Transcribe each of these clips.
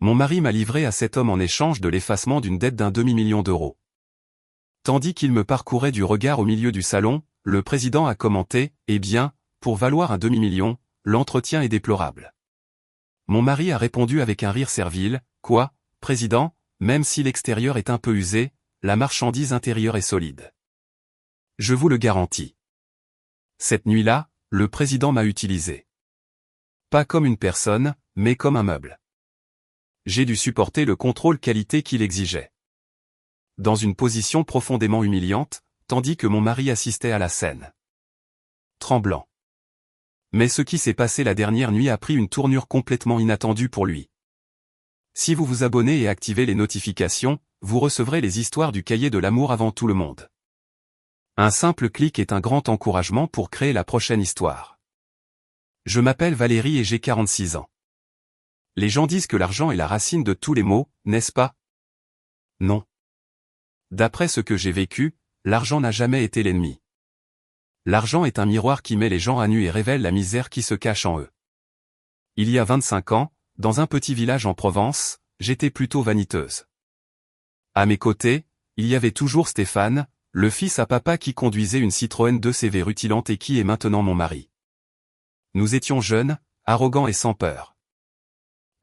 Mon mari m'a livré à cet homme en échange de l'effacement d'une dette d'1 demi-million d'euros. Tandis qu'il me parcourait du regard au milieu du salon, le président a commenté, « Eh bien, pour valoir un demi-million, l'entretien est déplorable. » Mon mari a répondu avec un rire servile, « Quoi, président, même si l'extérieur est un peu usé, la marchandise intérieure est solide. Je vous le garantis. » Cette nuit-là, le président m'a utilisé. Pas comme une personne, mais comme un meuble. J'ai dû supporter le contrôle qualité qu'il exigeait. Dans une position profondément humiliante, tandis que mon mari assistait à la scène. Tremblant. Mais ce qui s'est passé la dernière nuit a pris une tournure complètement inattendue pour lui. Si vous vous abonnez et activez les notifications, vous recevrez les histoires du cahier de l'amour avant tout le monde. Un simple clic est un grand encouragement pour créer la prochaine histoire. Je m'appelle Valérie et j'ai 46 ans. Les gens disent que l'argent est la racine de tous les maux, n'est-ce pas? Non. D'après ce que j'ai vécu, l'argent n'a jamais été l'ennemi. L'argent est un miroir qui met les gens à nu et révèle la misère qui se cache en eux. Il y a 25 ans, dans un petit village en Provence, j'étais plutôt vaniteuse. À mes côtés, il y avait toujours Stéphane, le fils à papa qui conduisait une Citroën 2CV rutilante et qui est maintenant mon mari. Nous étions jeunes, arrogants et sans peur.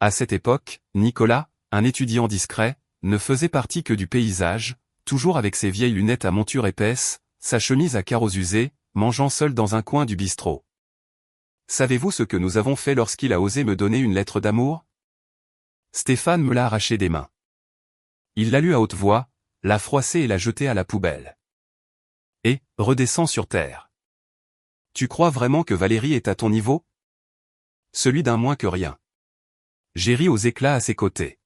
À cette époque, Nicolas, un étudiant discret, ne faisait partie que du paysage, toujours avec ses vieilles lunettes à monture épaisse, sa chemise à carreaux usés, mangeant seul dans un coin du bistrot. Savez-vous ce que nous avons fait lorsqu'il a osé me donner une lettre d'amour? Stéphane me l'a arrachée des mains. Il l'a lue à haute voix, l'a froissée et l'a jetée à la poubelle. Et, redescends sur terre. Tu crois vraiment que Valérie est à ton niveau? Celui d'un moins que rien. J'ai ri aux éclats à ses côtés.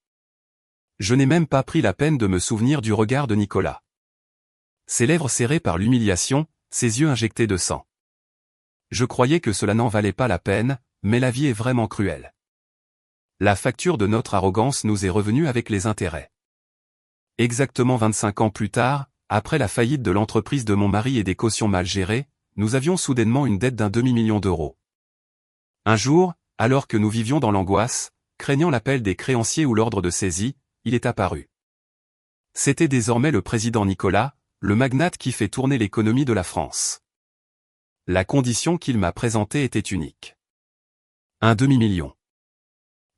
Je n'ai même pas pris la peine de me souvenir du regard de Nicolas. Ses lèvres serrées par l'humiliation, ses yeux injectés de sang. Je croyais que cela n'en valait pas la peine, mais la vie est vraiment cruelle. La facture de notre arrogance nous est revenue avec les intérêts. Exactement 25 ans plus tard, après la faillite de l'entreprise de mon mari et des cautions mal gérées, nous avions soudainement une dette d'1 demi-million d'euros. Un jour, alors que nous vivions dans l'angoisse, craignant l'appel des créanciers ou l'ordre de saisie, il est apparu. C'était désormais le président Nicolas, le magnate qui fait tourner l'économie de la France. La condition qu'il m'a présentée était unique. 1 demi-million.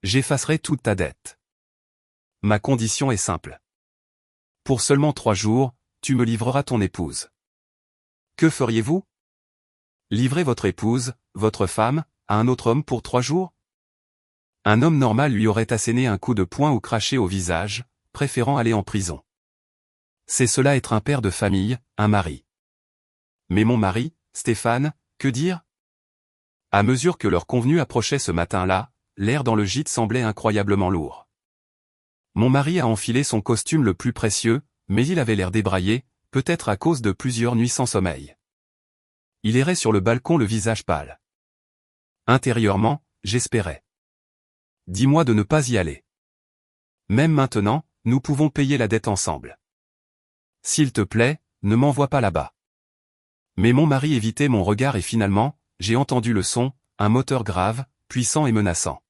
J'effacerai toute ta dette. Ma condition est simple. Pour seulement 3 jours, tu me livreras ton épouse. Que feriez-vous? Livrer votre épouse, votre femme, à un autre homme pour 3 jours? Un homme normal lui aurait asséné un coup de poing ou craché au visage, préférant aller en prison. C'est cela être un père de famille, un mari. Mais mon mari, Stéphane, que dire? À mesure que l'heure convenue approchait ce matin-là, l'air dans le gîte semblait incroyablement lourd. Mon mari a enfilé son costume le plus précieux, mais il avait l'air débraillé, peut-être à cause de plusieurs nuits sans sommeil. Il errait sur le balcon le visage pâle. Intérieurement, j'espérais. Dis-moi de ne pas y aller. Même maintenant, nous pouvons payer la dette ensemble. S'il te plaît, ne m'envoie pas là-bas. Mais mon mari évitait mon regard et finalement, j'ai entendu le son, un moteur grave, puissant et menaçant.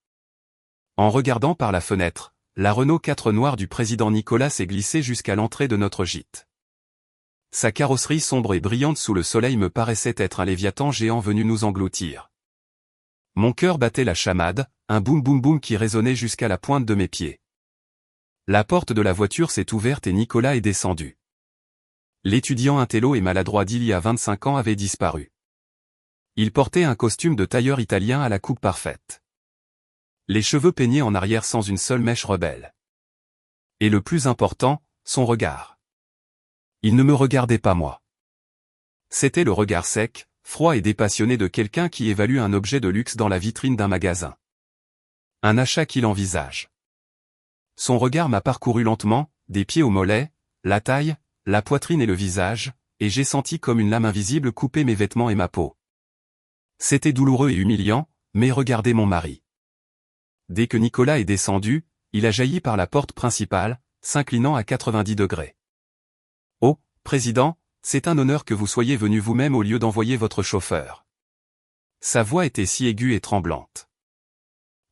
En regardant par la fenêtre, la Renault 4 noire du président Nicolas s'est glissée jusqu'à l'entrée de notre gîte. Sa carrosserie sombre et brillante sous le soleil me paraissait être un léviathan géant venu nous engloutir. Mon cœur battait la chamade, un boum boum boum qui résonnait jusqu'à la pointe de mes pieds. La porte de la voiture s'est ouverte et Nicolas est descendu. L'étudiant intello et maladroit d'il y a 25 ans avait disparu. Il portait un costume de tailleur italien à la coupe parfaite. Les cheveux peignés en arrière sans une seule mèche rebelle. Et le plus important, son regard. Il ne me regardait pas moi. C'était le regard sec, froid et dépassionné de quelqu'un qui évalue un objet de luxe dans la vitrine d'un magasin. Un achat qu'il envisage. Son regard m'a parcouru lentement, des pieds aux mollets, la taille, la poitrine et le visage, et j'ai senti comme une lame invisible couper mes vêtements et ma peau. C'était douloureux et humiliant, mais regardez mon mari. Dès que Nicolas est descendu, il a jailli par la porte principale, s'inclinant à 90 degrés. « Oh, président, c'est un honneur que vous soyez venu vous-même au lieu d'envoyer votre chauffeur. » Sa voix était si aiguë et tremblante.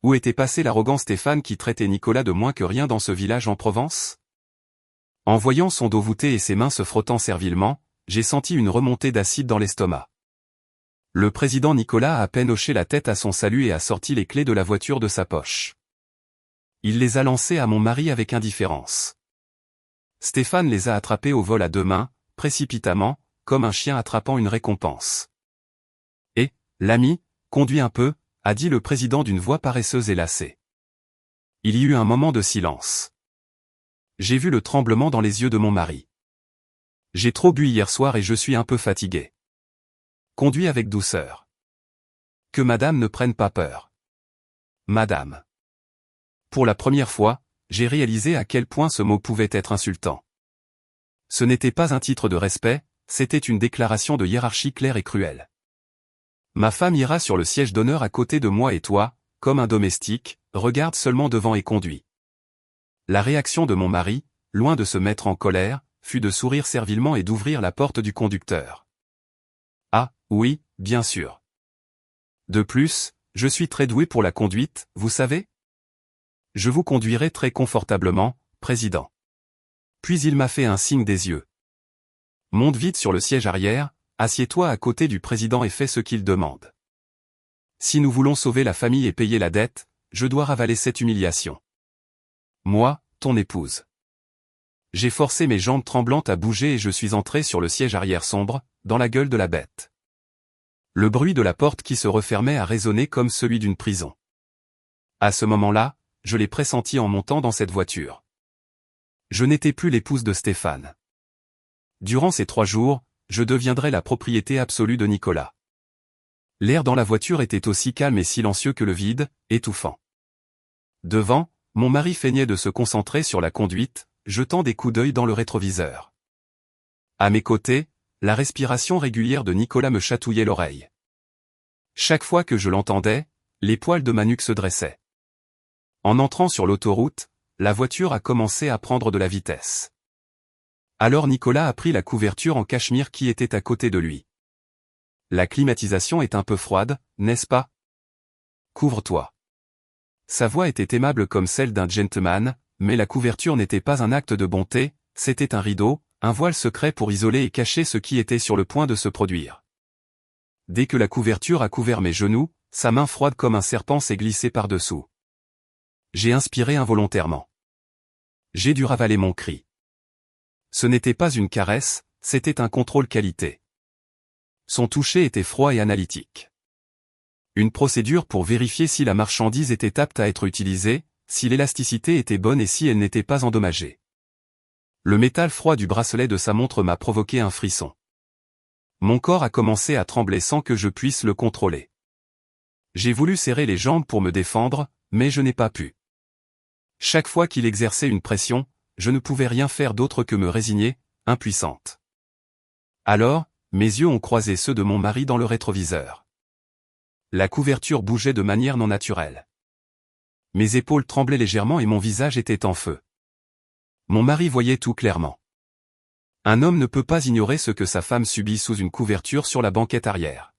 Où était passé l'arrogant Stéphane qui traitait Nicolas de moins que rien dans ce village en Provence? En voyant son dos voûté et ses mains se frottant servilement, j'ai senti une remontée d'acide dans l'estomac. Le président Nicolas a à peine hoché la tête à son salut et a sorti les clés de la voiture de sa poche. Il les a lancées à mon mari avec indifférence. Stéphane les a attrapés au vol à deux mains, précipitamment, comme un chien attrapant une récompense. Et, l'ami, conduis un peu, a dit le président d'une voix paresseuse et lassée. Il y eut un moment de silence. J'ai vu le tremblement dans les yeux de mon mari. J'ai trop bu hier soir et je suis un peu fatigué. Conduis avec douceur. Que madame ne prenne pas peur. Madame. Pour la première fois, j'ai réalisé à quel point ce mot pouvait être insultant. Ce n'était pas un titre de respect, c'était une déclaration de hiérarchie claire et cruelle. Ma femme ira sur le siège d'honneur à côté de moi et toi, comme un domestique, regarde seulement devant et conduit. La réaction de mon mari, loin de se mettre en colère, fut de sourire servilement et d'ouvrir la porte du conducteur. Ah, oui, bien sûr. De plus, je suis très doué pour la conduite, vous savez? Je vous conduirai très confortablement, président. Puis il m'a fait un signe des yeux. Monte vite sur le siège arrière, assieds-toi à côté du président et fais ce qu'il demande. Si nous voulons sauver la famille et payer la dette, je dois ravaler cette humiliation. Moi, ton épouse. J'ai forcé mes jambes tremblantes à bouger et je suis entré sur le siège arrière sombre, dans la gueule de la bête. Le bruit de la porte qui se refermait a résonné comme celui d'une prison. À ce moment-là, je l'ai pressenti en montant dans cette voiture. Je n'étais plus l'épouse de Stéphane. Durant ces 3 jours, je deviendrais la propriété absolue de Nicolas. L'air dans la voiture était aussi calme et silencieux que le vide, étouffant. Devant, mon mari feignait de se concentrer sur la conduite, jetant des coups d'œil dans le rétroviseur. À mes côtés, la respiration régulière de Nicolas me chatouillait l'oreille. Chaque fois que je l'entendais, les poils de ma nuque se dressaient. En entrant sur l'autoroute, la voiture a commencé à prendre de la vitesse. Alors Nicolas a pris la couverture en cachemire qui était à côté de lui. La climatisation est un peu froide, n'est-ce pas? Couvre-toi. Sa voix était aimable comme celle d'un gentleman, mais la couverture n'était pas un acte de bonté, c'était un rideau, un voile secret pour isoler et cacher ce qui était sur le point de se produire. Dès que la couverture a couvert mes genoux, sa main froide comme un serpent s'est glissée par-dessous. J'ai inspiré involontairement. J'ai dû ravaler mon cri. Ce n'était pas une caresse, c'était un contrôle qualité. Son toucher était froid et analytique. Une procédure pour vérifier si la marchandise était apte à être utilisée, si l'élasticité était bonne et si elle n'était pas endommagée. Le métal froid du bracelet de sa montre m'a provoqué un frisson. Mon corps a commencé à trembler sans que je puisse le contrôler. J'ai voulu serrer les jambes pour me défendre, mais je n'ai pas pu. Chaque fois qu'il exerçait une pression, je ne pouvais rien faire d'autre que me résigner, impuissante. Alors, mes yeux ont croisé ceux de mon mari dans le rétroviseur. La couverture bougeait de manière non naturelle. Mes épaules tremblaient légèrement et mon visage était en feu. Mon mari voyait tout clairement. Un homme ne peut pas ignorer ce que sa femme subit sous une couverture sur la banquette arrière.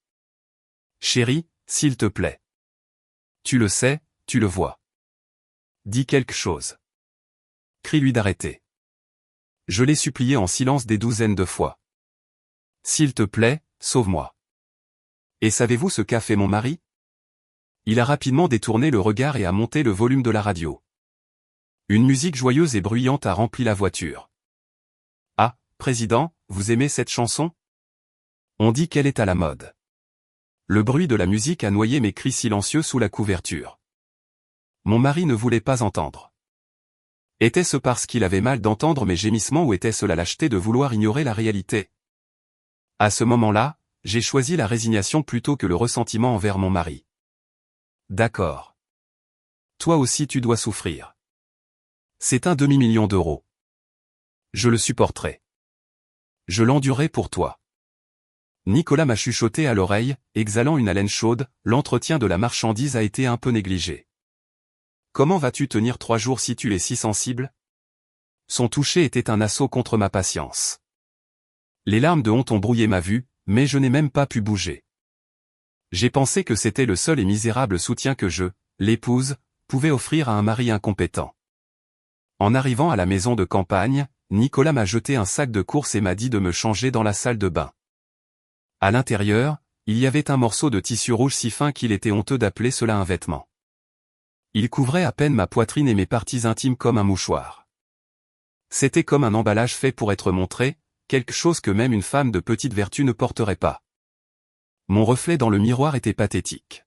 Chérie, s'il te plaît. Tu le sais, tu le vois. Dis quelque chose. Crie-lui d'arrêter. Je l'ai supplié en silence des douzaines de fois. S'il te plaît, sauve-moi. Et savez-vous ce qu'a fait mon mari? Il a rapidement détourné le regard et a monté le volume de la radio. Une musique joyeuse et bruyante a rempli la voiture. Ah, président, vous aimez cette chanson? On dit qu'elle est à la mode. Le bruit de la musique a noyé mes cris silencieux sous la couverture. Mon mari ne voulait pas entendre. Était-ce parce qu'il avait mal d'entendre mes gémissements ou était-ce la lâcheté de vouloir ignorer la réalité? À ce moment-là, j'ai choisi la résignation plutôt que le ressentiment envers mon mari. D'accord. Toi aussi tu dois souffrir. C'est un demi-million d'euros. Je le supporterai. Je l'endurerai pour toi. Nicolas m'a chuchoté à l'oreille, exhalant une haleine chaude, l'entretien de la marchandise a été un peu négligé. Comment vas-tu tenir 3 jours si tu es si sensible? Son toucher était un assaut contre ma patience. Les larmes de honte ont brouillé ma vue, mais je n'ai même pas pu bouger. J'ai pensé que c'était le seul et misérable soutien que je, l'épouse, pouvait offrir à un mari incompétent. En arrivant à la maison de campagne, Nicolas m'a jeté un sac de courses et m'a dit de me changer dans la salle de bain. À l'intérieur, il y avait un morceau de tissu rouge si fin qu'il était honteux d'appeler cela un vêtement. Il couvrait à peine ma poitrine et mes parties intimes comme un mouchoir. C'était comme un emballage fait pour être montré, quelque chose que même une femme de petite vertu ne porterait pas. Mon reflet dans le miroir était pathétique.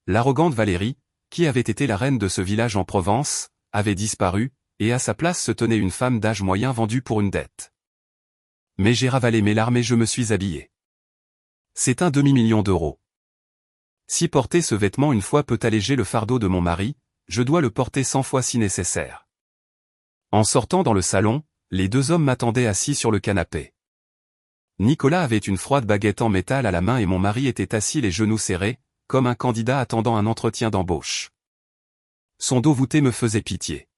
L'arrogante Valérie, qui avait été la reine de ce village en Provence, avait disparu, et à sa place se tenait une femme d'âge moyen vendue pour une dette. Mais j'ai ravalé mes larmes et je me suis habillé. C'est un demi-million d'euros. Si porter ce vêtement une fois peut alléger le fardeau de mon mari, je dois le porter 100 fois si nécessaire. En sortant dans le salon, les deux hommes m'attendaient assis sur le canapé. Nicolas avait une froide baguette en métal à la main et mon mari était assis les genoux serrés, comme un candidat attendant un entretien d'embauche. Son dos voûté me faisait pitié.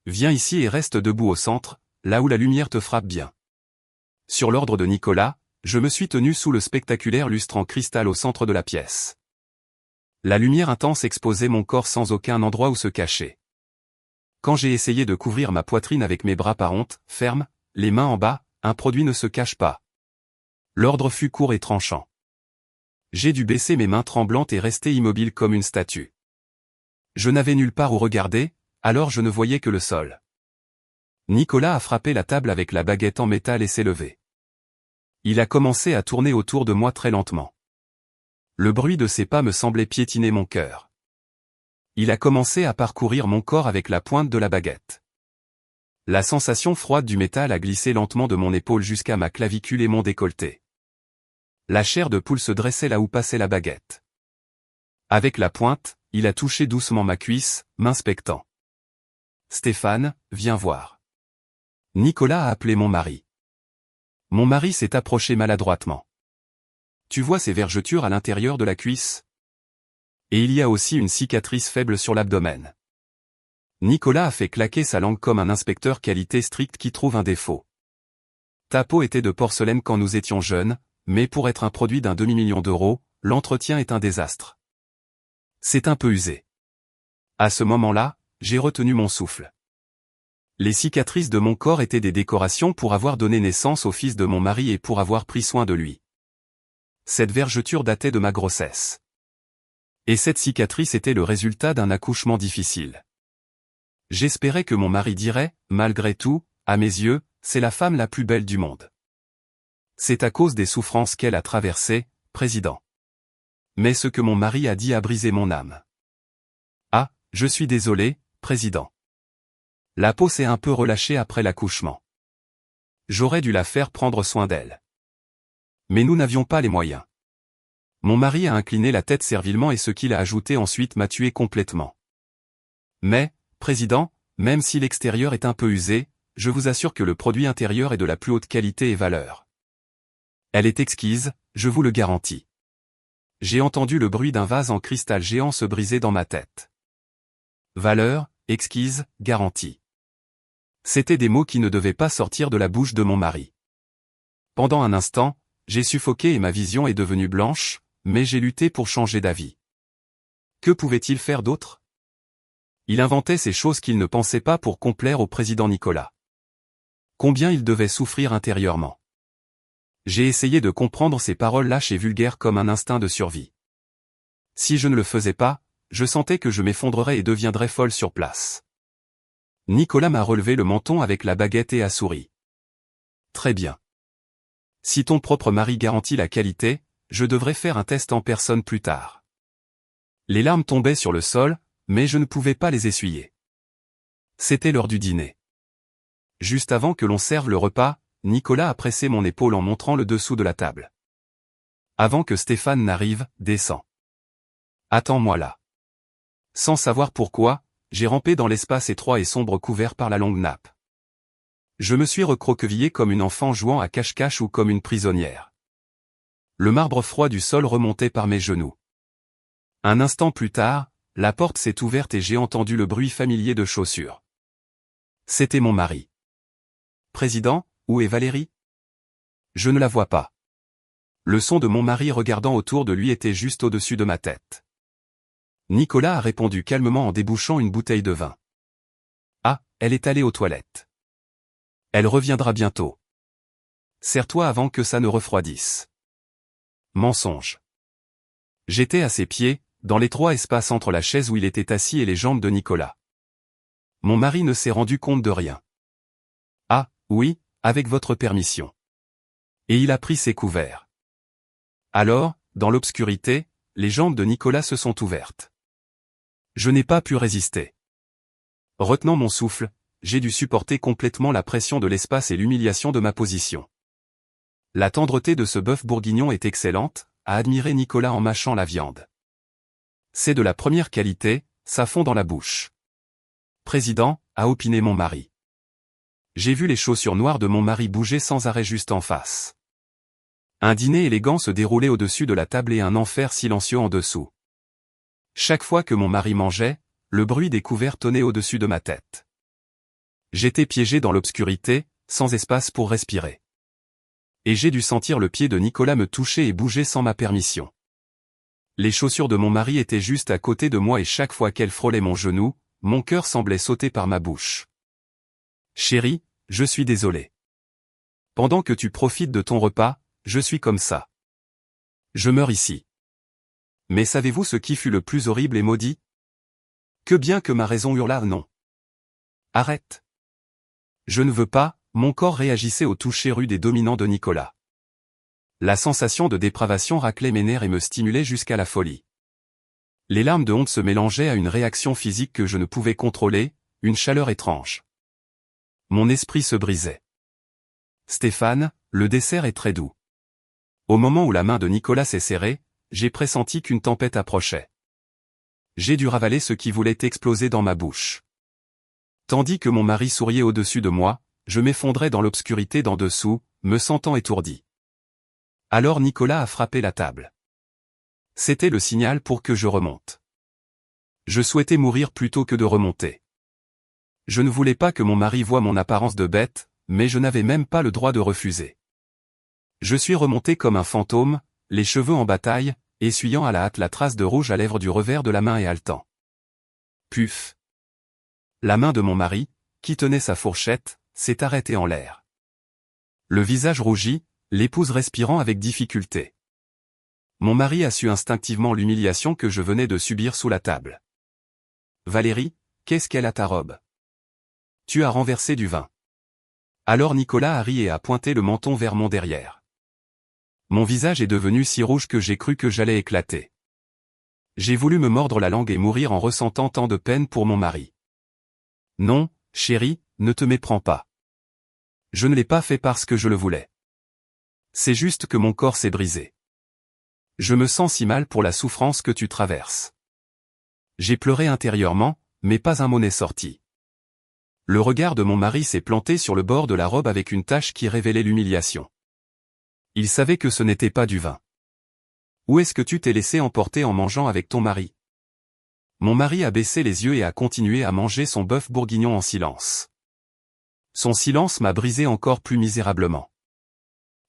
Viens ici et reste debout au centre, là où la lumière te frappe bien. Sur l'ordre de Nicolas, je me suis tenu sous le spectaculaire lustre en cristal au centre de la pièce. La lumière intense exposait mon corps sans aucun endroit où se cacher. Quand j'ai essayé de couvrir ma poitrine avec mes bras par honte, fermes, les mains en bas, un produit ne se cache pas. L'ordre fut court et tranchant. J'ai dû baisser mes mains tremblantes et rester immobile comme une statue. Je n'avais nulle part où regarder, alors je ne voyais que le sol. Nicolas a frappé la table avec la baguette en métal et s'est levé. Il a commencé à tourner autour de moi très lentement. Le bruit de ses pas me semblait piétiner mon cœur. Il a commencé à parcourir mon corps avec la pointe de la baguette. La sensation froide du métal a glissé lentement de mon épaule jusqu'à ma clavicule et mon décolleté. La chair de poule se dressait là où passait la baguette. Avec la pointe, il a touché doucement ma cuisse, m'inspectant. « Stéphane, viens voir. » Nicolas a appelé mon mari. Mon mari s'est approché maladroitement. Tu vois ces vergetures à l'intérieur de la cuisse? Et il y a aussi une cicatrice faible sur l'abdomen. Nicolas a fait claquer sa langue comme un inspecteur qualité stricte qui trouve un défaut. Ta peau était de porcelaine quand nous étions jeunes, mais pour être un produit d'un demi-million d'euros, l'entretien est un désastre. C'est un peu usé. À ce moment-là, j'ai retenu mon souffle. Les cicatrices de mon corps étaient des décorations pour avoir donné naissance au fils de mon mari et pour avoir pris soin de lui. Cette vergeture datait de ma grossesse. Et cette cicatrice était le résultat d'un accouchement difficile. J'espérais que mon mari dirait, malgré tout, à mes yeux, c'est la femme la plus belle du monde. C'est à cause des souffrances qu'elle a traversées, président. Mais ce que mon mari a dit a brisé mon âme. Ah, je suis désolé, président. La peau s'est un peu relâchée après l'accouchement. J'aurais dû la faire prendre soin d'elle. Mais nous n'avions pas les moyens. Mon mari a incliné la tête servilement et ce qu'il a ajouté ensuite m'a tué complètement. Mais, président, même si l'extérieur est un peu usé, je vous assure que le produit intérieur est de la plus haute qualité et valeur. Elle est exquise, je vous le garantis. J'ai entendu le bruit d'un vase en cristal géant se briser dans ma tête. Valeur, exquise, garantie. C'étaient des mots qui ne devaient pas sortir de la bouche de mon mari. Pendant un instant, j'ai suffoqué et ma vision est devenue blanche, mais j'ai lutté pour changer d'avis. Que pouvait-il faire d'autre? Il inventait ces choses qu'il ne pensait pas pour complaire au président Nicolas. Combien il devait souffrir intérieurement. J'ai essayé de comprendre ces paroles lâches et vulgaires comme un instinct de survie. Si je ne le faisais pas, je sentais que je m'effondrerais et deviendrais folle sur place. Nicolas m'a relevé le menton avec la baguette et a souri. Très bien. Si ton propre mari garantit la qualité, je devrais faire un test en personne plus tard. Les larmes tombaient sur le sol, mais je ne pouvais pas les essuyer. C'était l'heure du dîner. Juste avant que l'on serve le repas, Nicolas a pressé mon épaule en montrant le dessous de la table. Avant que Stéphane n'arrive, descends. Attends-moi là. Sans savoir pourquoi, j'ai rampé dans l'espace étroit et sombre couvert par la longue nappe. Je me suis recroquevillé comme une enfant jouant à cache-cache ou comme une prisonnière. Le marbre froid du sol remontait par mes genoux. Un instant plus tard, la porte s'est ouverte et j'ai entendu le bruit familier de chaussures. C'était mon mari. Président, où est Valérie? Je ne la vois pas. Le son de mon mari regardant autour de lui était juste au-dessus de ma tête. Nicolas a répondu calmement en débouchant une bouteille de vin. Ah, elle est allée aux toilettes. Elle reviendra bientôt. Serre-toi avant que ça ne refroidisse. Mensonge. J'étais à ses pieds, dans l'étroit espace entre la chaise où il était assis et les jambes de Nicolas. Mon mari ne s'est rendu compte de rien. Ah, oui, avec votre permission. Et il a pris ses couverts. Alors, dans l'obscurité, les jambes de Nicolas se sont ouvertes. Je n'ai pas pu résister. Retenant mon souffle, j'ai dû supporter complètement la pression de l'espace et l'humiliation de ma position. La tendreté de ce bœuf bourguignon est excellente, a admiré Nicolas en mâchant la viande. C'est de la première qualité, ça fond dans la bouche. Président, a opiné mon mari. J'ai vu les chaussures noires de mon mari bouger sans arrêt juste en face. Un dîner élégant se déroulait au-dessus de la table et un enfer silencieux en dessous. Chaque fois que mon mari mangeait, le bruit des couverts tonnait au-dessus de ma tête. J'étais piégé dans l'obscurité, sans espace pour respirer. Et j'ai dû sentir le pied de Nicolas me toucher et bouger sans ma permission. Les chaussures de mon mari étaient juste à côté de moi et chaque fois qu'elles frôlaient mon genou, mon cœur semblait sauter par ma bouche. Chérie, je suis désolé. Pendant que tu profites de ton repas, je suis comme ça. Je meurs ici. Mais savez-vous ce qui fut le plus horrible et maudit? Que bien que ma raison hurla non. Arrête. Je ne veux pas, mon corps réagissait au toucher rude et dominant de Nicolas. La sensation de dépravation raclait mes nerfs et me stimulait jusqu'à la folie. Les larmes de honte se mélangeaient à une réaction physique que je ne pouvais contrôler, une chaleur étrange. Mon esprit se brisait. Stéphane, le dessert est très doux. Au moment où la main de Nicolas s'est serrée, j'ai pressenti qu'une tempête approchait. J'ai dû ravaler ce qui voulait exploser dans ma bouche. Tandis que mon mari souriait au-dessus de moi, je m'effondrais dans l'obscurité d'en dessous, me sentant étourdi. Alors Nicolas a frappé la table. C'était le signal pour que je remonte. Je souhaitais mourir plutôt que de remonter. Je ne voulais pas que mon mari voie mon apparence de bête, mais je n'avais même pas le droit de refuser. Je suis remonté comme un fantôme, les cheveux en bataille, essuyant à la hâte la trace de rouge à lèvres du revers de la main et haletant. Puf. La main de mon mari, qui tenait sa fourchette, s'est arrêtée en l'air. Le visage rougi, l'épouse respirant avec difficulté. Mon mari a su instinctivement l'humiliation que je venais de subir sous la table. Valérie, qu'est-ce qu'elle a ta robe? Tu as renversé du vin. Alors Nicolas a ri et a pointé le menton vers mon derrière. Mon visage est devenu si rouge que j'ai cru que j'allais éclater. J'ai voulu me mordre la langue et mourir en ressentant tant de peine pour mon mari. Non, chérie, ne te méprends pas. Je ne l'ai pas fait parce que je le voulais. C'est juste que mon corps s'est brisé. Je me sens si mal pour la souffrance que tu traverses. J'ai pleuré intérieurement, mais pas un mot n'est sorti. Le regard de mon mari s'est planté sur le bord de la robe avec une tache qui révélait l'humiliation. Il savait que ce n'était pas du vin. Où est-ce que tu t'es laissé emporter en mangeant avec ton mari? Mon mari a baissé les yeux et a continué à manger son bœuf bourguignon en silence. Son silence m'a brisé encore plus misérablement.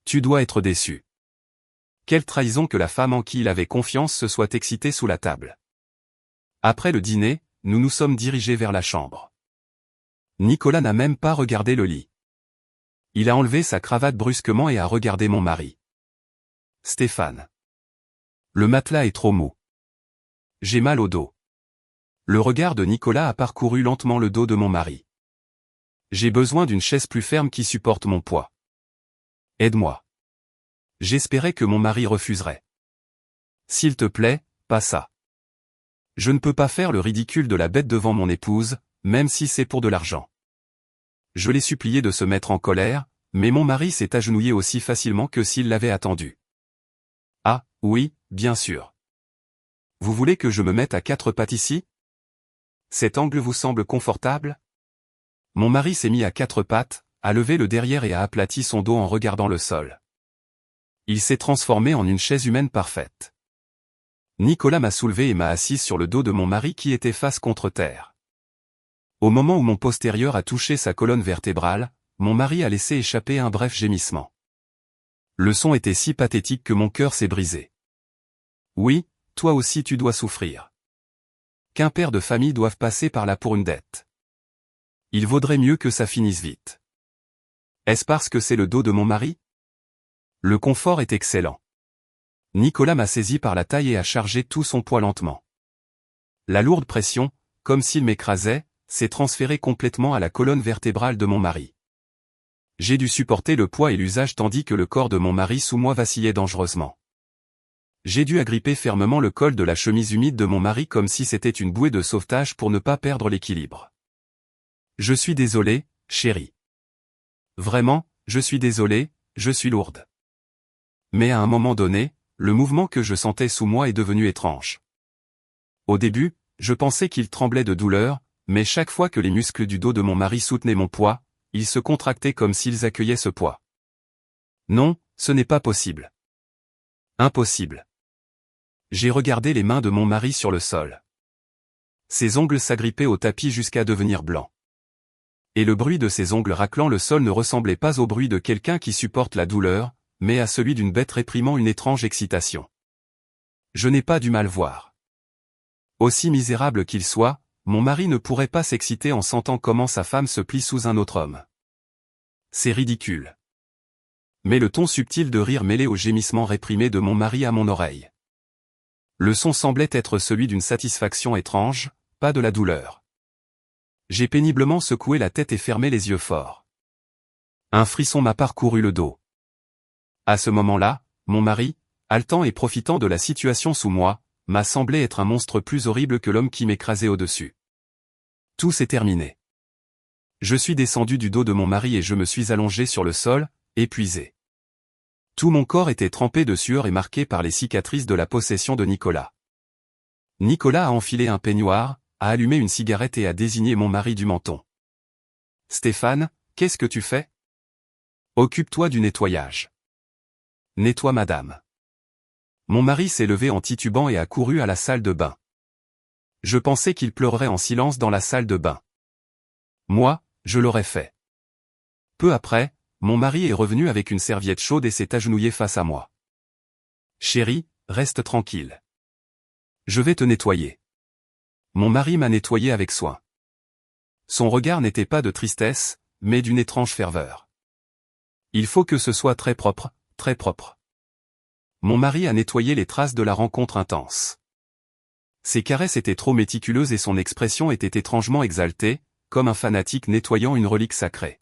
Tu dois être déçu. Quelle trahison que la femme en qui il avait confiance se soit excitée sous la table. Après le dîner, nous nous sommes dirigés vers la chambre. Nicolas n'a même pas regardé le lit. Il a enlevé sa cravate brusquement et a regardé mon mari. Stéphane. Le matelas est trop mou. J'ai mal au dos. Le regard de Nicolas a parcouru lentement le dos de mon mari. J'ai besoin d'une chaise plus ferme qui supporte mon poids. Aide-moi. J'espérais que mon mari refuserait. S'il te plaît, pas ça. Je ne peux pas faire le ridicule de la bête devant mon épouse, même si c'est pour de l'argent. Je l'ai supplié de se mettre en colère, mais mon mari s'est agenouillé aussi facilement que s'il l'avait attendu. Ah, oui, bien sûr. Vous voulez que je me mette à quatre pattes ici? Cet angle vous semble confortable? Mon mari s'est mis à quatre pattes, a levé le derrière et a aplati son dos en regardant le sol. Il s'est transformé en une chaise humaine parfaite. Nicolas m'a soulevé et m'a assise sur le dos de mon mari qui était face contre terre. Au moment où mon postérieur a touché sa colonne vertébrale, mon mari a laissé échapper un bref gémissement. Le son était si pathétique que mon cœur s'est brisé. Oui, toi aussi tu dois souffrir. qu'un père de famille doive passer par là pour une dette. Il vaudrait mieux que ça finisse vite. Est-ce parce que c'est le dos de mon mari? Le confort est excellent. Nicolas m'a saisi par la taille et a chargé tout son poids lentement. La lourde pression, comme s'il m'écrasait, s'est transférée complètement à la colonne vertébrale de mon mari. J'ai dû supporter le poids et l'usage tandis que le corps de mon mari sous moi vacillait dangereusement. J'ai dû agripper fermement le col de la chemise humide de mon mari comme si c'était une bouée de sauvetage pour ne pas perdre l'équilibre. Je suis désolé, chérie. Vraiment, je suis désolé, je suis lourde. Mais à un moment donné, le mouvement que je sentais sous moi est devenu étrange. Au début, je pensais qu'il tremblait de douleur, mais chaque fois que les muscles du dos de mon mari soutenaient mon poids, ils se contractaient comme s'ils accueillaient ce poids. Non, ce n'est pas possible. Impossible. J'ai regardé les mains de mon mari sur le sol. Ses ongles s'agrippaient au tapis jusqu'à devenir blancs. Et le bruit de ses ongles raclant le sol ne ressemblait pas au bruit de quelqu'un qui supporte la douleur, mais à celui d'une bête réprimant une étrange excitation. Je n'ai pas du mal voir. Aussi misérable qu'il soit, mon mari ne pourrait pas s'exciter en sentant comment sa femme se plie sous un autre homme. C'est ridicule. Mais le ton subtil de rire mêlé au gémissement réprimé de mon mari à mon oreille. Le son semblait être celui d'une satisfaction étrange, pas de la douleur. J'ai péniblement secoué la tête et fermé les yeux fort. Un frisson m'a parcouru le dos. À ce moment-là, mon mari, haletant et profitant de la situation sous moi, m'a semblé être un monstre plus horrible que l'homme qui m'écrasait au-dessus. Tout s'est terminé. Je suis descendu du dos de mon mari et je me suis allongé sur le sol, épuisé. Tout mon corps était trempé de sueur et marqué par les cicatrices de la possession de Nicolas. Nicolas a enfilé un peignoir, a allumé une cigarette et a désigné mon mari du menton. « Stéphane, qu'est-ce que tu fais? Occupe-toi du nettoyage. »« Nettoie madame. » Mon mari s'est levé en titubant et a couru à la salle de bain. Je pensais qu'il pleurerait en silence dans la salle de bain. Moi, je l'aurais fait. Peu après, mon mari est revenu avec une serviette chaude et s'est agenouillé face à moi. « Chérie, reste tranquille. Je vais te nettoyer. » Mon mari m'a nettoyé avec soin. Son regard n'était pas de tristesse, mais d'une étrange ferveur. Il faut que ce soit très propre, très propre. Mon mari a nettoyé les traces de la rencontre intense. Ses caresses étaient trop méticuleuses et son expression était étrangement exaltée, comme un fanatique nettoyant une relique sacrée.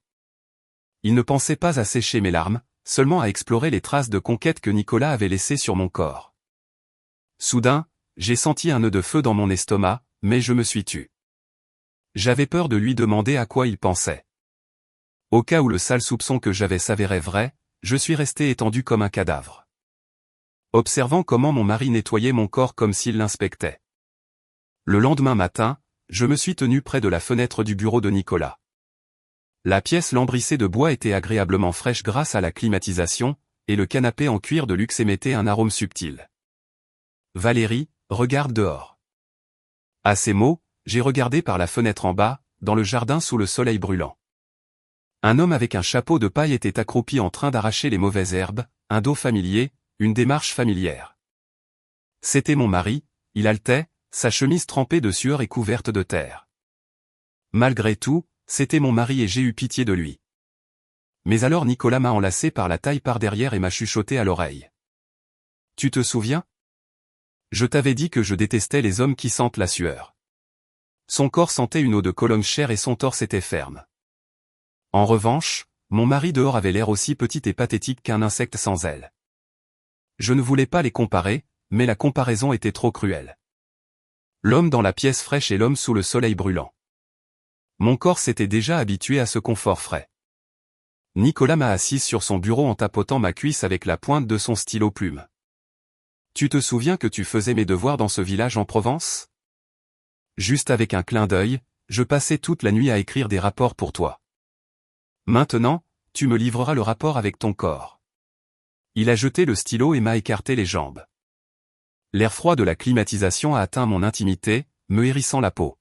Il ne pensait pas à sécher mes larmes, seulement à explorer les traces de conquête que Nicolas avait laissées sur mon corps. Soudain, j'ai senti un nœud de feu dans mon estomac, mais je me suis tu. J'avais peur de lui demander à quoi il pensait. Au cas où le sale soupçon que j'avais s'avérait vrai, je suis resté étendu comme un cadavre. Observant comment mon mari nettoyait mon corps comme s'il l'inspectait. Le lendemain matin, je me suis tenu près de la fenêtre du bureau de Nicolas. La pièce lambrissée de bois était agréablement fraîche grâce à la climatisation, et le canapé en cuir de luxe émettait un arôme subtil. « Valérie, regarde dehors. » À ces mots, j'ai regardé par la fenêtre en bas, dans le jardin sous le soleil brûlant. Un homme avec un chapeau de paille était accroupi en train d'arracher les mauvaises herbes, un dos familier, une démarche familière. C'était mon mari, il haletait, sa chemise trempée de sueur et couverte de terre. Malgré tout, c'était mon mari et j'ai eu pitié de lui. Mais alors Nicolas m'a enlacé par la taille par derrière et m'a chuchoté à l'oreille. « Tu te souviens? Je t'avais dit que je détestais les hommes qui sentent la sueur. » Son corps sentait une eau de colonne chère et son torse était ferme. En revanche, mon mari dehors avait l'air aussi petit et pathétique qu'un insecte sans ailes. Je ne voulais pas les comparer, mais la comparaison était trop cruelle. L'homme dans la pièce fraîche et l'homme sous le soleil brûlant. Mon corps s'était déjà habitué à ce confort frais. Nicolas m'a assise sur son bureau en tapotant ma cuisse avec la pointe de son stylo plume. « Tu te souviens que tu faisais mes devoirs dans ce village en Provence? Juste avec un clin d'œil, je passais toute la nuit à écrire des rapports pour toi. Maintenant, tu me livreras le rapport avec ton corps. » Il a jeté le stylo et m'a écarté les jambes. L'air froid de la climatisation a atteint mon intimité, me hérissant la peau.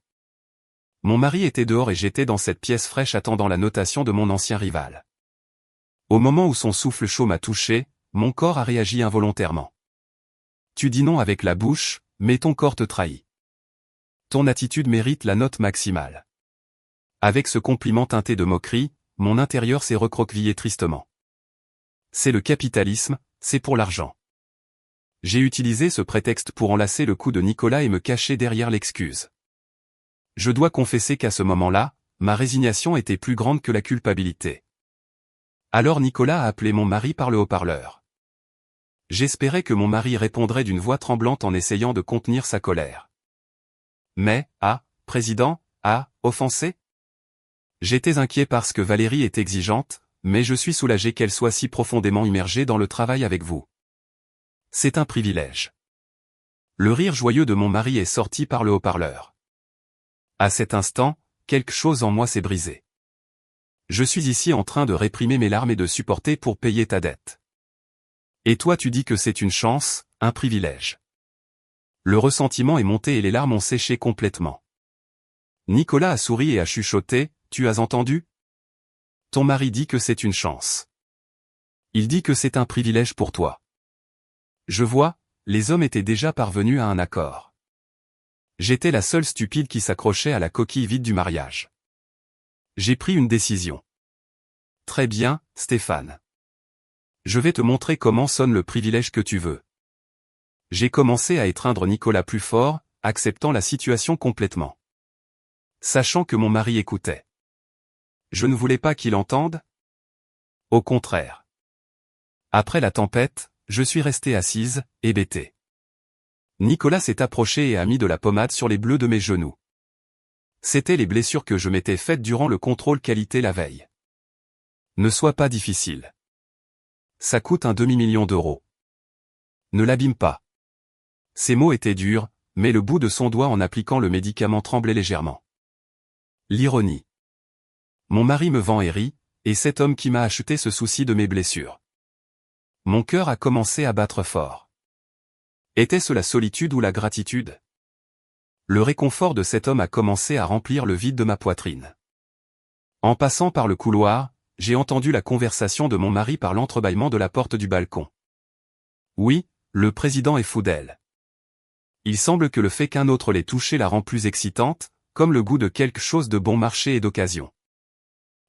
Mon mari était dehors et j'étais dans cette pièce fraîche attendant la notation de mon ancien rival. Au moment où son souffle chaud m'a touché, mon corps a réagi involontairement. Tu dis non avec la bouche, mais ton corps te trahit. Ton attitude mérite la note maximale. Avec ce compliment teinté de moquerie, mon intérieur s'est recroquevillé tristement. C'est le capitalisme, c'est pour l'argent. J'ai utilisé ce prétexte pour enlacer le cou de Nicolas et me cacher derrière l'excuse. Je dois confesser qu'à ce moment-là, ma résignation était plus grande que la culpabilité. Alors Nicolas a appelé mon mari par le haut-parleur. J'espérais que mon mari répondrait d'une voix tremblante en essayant de contenir sa colère. Mais, président, offensé? J'étais inquiet parce que Valérie est exigeante, mais je suis soulagé qu'elle soit si profondément immergée dans le travail avec vous. C'est un privilège. Le rire joyeux de mon mari est sorti par le haut-parleur. À cet instant, quelque chose en moi s'est brisé. Je suis ici en train de réprimer mes larmes et de supporter pour payer ta dette. Et toi tu dis que c'est une chance, un privilège. Le ressentiment est monté et les larmes ont séché complètement. Nicolas a souri et a chuchoté, tu as entendu? Ton mari dit que c'est une chance. Il dit que c'est un privilège pour toi. Je vois, les hommes étaient déjà parvenus à un accord. J'étais la seule stupide qui s'accrochait à la coquille vide du mariage. J'ai pris une décision. Très bien, Stéphane. Je vais te montrer comment sonne le privilège que tu veux. J'ai commencé à étreindre Nicolas plus fort, acceptant la situation complètement. Sachant que mon mari écoutait. Je ne voulais pas qu'il entende? Au contraire. Après la tempête, je suis restée assise, hébétée. Nicolas s'est approché et a mis de la pommade sur les bleus de mes genoux. C'étaient les blessures que je m'étais faites durant le contrôle qualité la veille. Ne sois pas difficile. Ça coûte un demi-million d'euros. Ne l'abîme pas. Ces mots étaient durs, mais le bout de son doigt en appliquant le médicament tremblait légèrement. L'ironie. Mon mari me vend et rit, et cet homme qui m'a acheté se soucie de mes blessures. Mon cœur a commencé à battre fort. Était-ce la solitude ou la gratitude? Le réconfort de cet homme a commencé à remplir le vide de ma poitrine. En passant par le couloir, j'ai entendu la conversation de mon mari par l'entrebâillement de la porte du balcon. Oui, le président est fou d'elle. Il semble que le fait qu'un autre l'ait touchée la rend plus excitante, comme le goût de quelque chose de bon marché et d'occasion.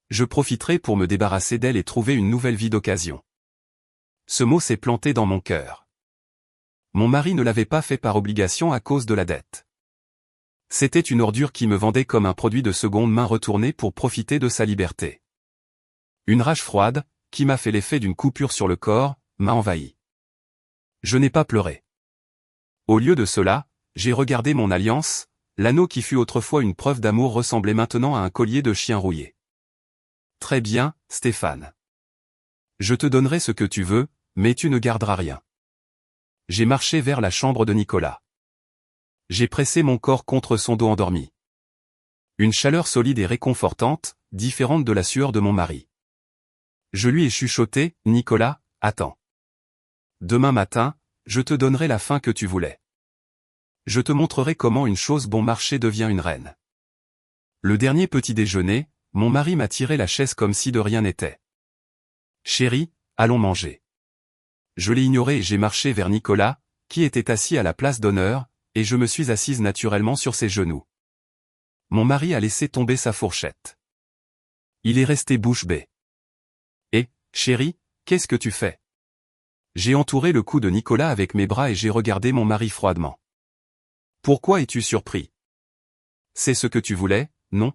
Je profiterai pour me débarrasser d'elle et trouver une nouvelle vie d'occasion. Ce mot s'est planté dans mon cœur. Mon mari ne l'avait pas fait par obligation à cause de la dette. C'était une ordure qui me vendait comme un produit de seconde main retourné pour profiter de sa liberté. Une rage froide, qui m'a fait l'effet d'une coupure sur le corps, m'a envahi. Je n'ai pas pleuré. Au lieu de cela, j'ai regardé mon alliance, l'anneau qui fut autrefois une preuve d'amour ressemblait maintenant à un collier de chien rouillé. Très bien, Stéphane. Je te donnerai ce que tu veux, mais tu ne garderas rien. J'ai marché vers la chambre de Nicolas. J'ai pressé mon corps contre son dos endormi. Une chaleur solide et réconfortante, différente de la sueur de mon mari. Je lui ai chuchoté, Nicolas, attends. Demain matin, je te donnerai la fin que tu voulais. Je te montrerai comment une chose bon marché devient une reine. Le dernier petit déjeuner, mon mari m'a tiré la chaise comme si de rien n'était. Chérie, allons manger. Je l'ai ignoré et j'ai marché vers Nicolas, qui était assis à la place d'honneur, et je me suis assise naturellement sur ses genoux. Mon mari a laissé tomber sa fourchette. Il est resté bouche bée. Et, chérie, qu'est-ce que tu fais? J'ai entouré le cou de Nicolas avec mes bras et j'ai regardé mon mari froidement. Pourquoi es-tu surpris? C'est ce que tu voulais, non?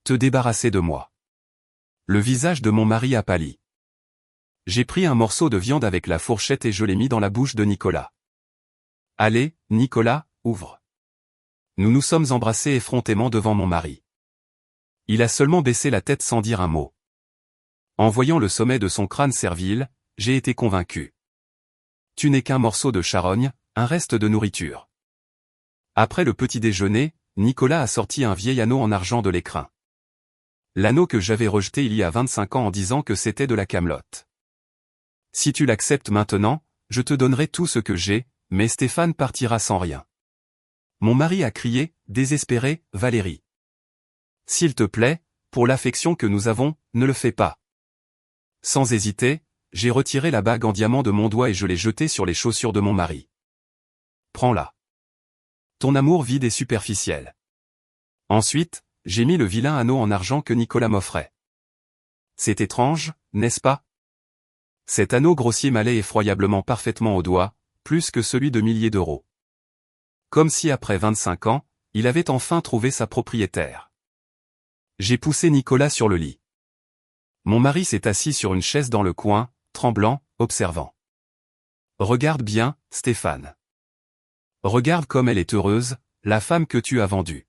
Te débarrasser de moi. Le visage de mon mari a pâli. J'ai pris un morceau de viande avec la fourchette et je l'ai mis dans la bouche de Nicolas. Allez, Nicolas, ouvre. Nous nous sommes embrassés effrontément devant mon mari. Il a seulement baissé la tête sans dire un mot. En voyant le sommet de son crâne servile, j'ai été convaincu. Tu n'es qu'un morceau de charogne, un reste de nourriture. Après le petit déjeuner, Nicolas a sorti un vieil anneau en argent de l'écrin. L'anneau que j'avais rejeté il y a 25 ans en disant que c'était de la camelote. Si tu l'acceptes maintenant, je te donnerai tout ce que j'ai, mais Stéphane partira sans rien. Mon mari a crié, désespéré, Valérie. S'il te plaît, pour l'affection que nous avons, ne le fais pas. Sans hésiter, j'ai retiré la bague en diamant de mon doigt et je l'ai jetée sur les chaussures de mon mari. Prends-la. Ton amour vide et superficiel. Ensuite, j'ai mis le vilain anneau en argent que Nicolas m'offrait. C'est étrange, n'est-ce pas? Cet anneau grossier m'allait effroyablement parfaitement au doigt, plus que celui de milliers d'euros. Comme si après 25 ans, il avait enfin trouvé sa propriétaire. J'ai poussé Nicolas sur le lit. Mon mari s'est assis sur une chaise dans le coin, tremblant, observant. Regarde bien, Stéphane. Regarde comme elle est heureuse, la femme que tu as vendue.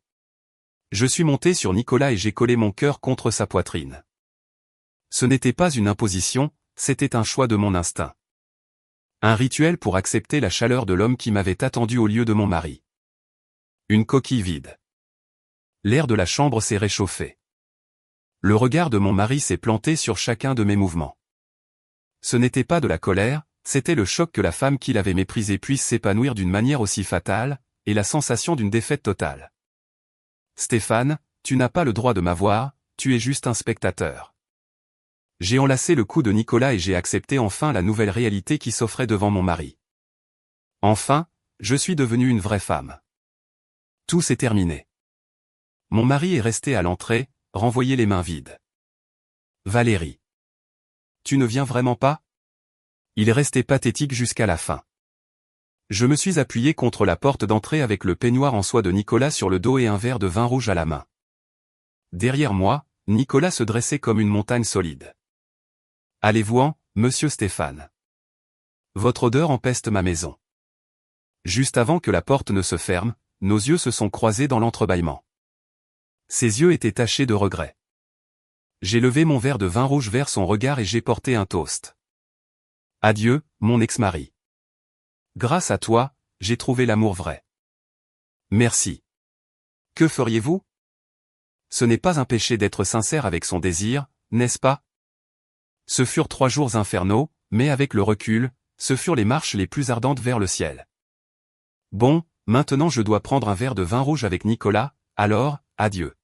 Je suis monté sur Nicolas et j'ai collé mon cœur contre sa poitrine. Ce n'était pas une imposition, c'était un choix de mon instinct. Un rituel pour accepter la chaleur de l'homme qui m'avait attendu au lieu de mon mari. Une coquille vide. L'air de la chambre s'est réchauffé. Le regard de mon mari s'est planté sur chacun de mes mouvements. Ce n'était pas de la colère, c'était le choc que la femme qu'il avait méprisée puisse s'épanouir d'une manière aussi fatale, et la sensation d'une défaite totale. Stéphane, tu n'as pas le droit de m'avoir, tu es juste un spectateur. J'ai enlacé le cou de Nicolas et j'ai accepté enfin la nouvelle réalité qui s'offrait devant mon mari. Enfin, je suis devenue une vraie femme. Tout s'est terminé. Mon mari est resté à l'entrée, renvoyé les mains vides. Valérie. Tu ne viens vraiment pas? Il est resté pathétique jusqu'à la fin. Je me suis appuyé contre la porte d'entrée avec le peignoir en soie de Nicolas sur le dos et un verre de vin rouge à la main. Derrière moi, Nicolas se dressait comme une montagne solide. Allez-vous-en, monsieur Stéphane. Votre odeur empeste ma maison. Juste avant que la porte ne se ferme, nos yeux se sont croisés dans l'entrebâillement. Ses yeux étaient tachés de regret. J'ai levé mon verre de vin rouge vers son regard et j'ai porté un toast. Adieu, mon ex-mari. Grâce à toi, j'ai trouvé l'amour vrai. Merci. Que feriez-vous? Ce n'est pas un péché d'être sincère avec son désir, n'est-ce pas? Ce furent 3 jours infernaux, mais avec le recul, ce furent les marches les plus ardentes vers le ciel. Bon, maintenant je dois prendre un verre de vin rouge avec Nicolas, alors, adieu.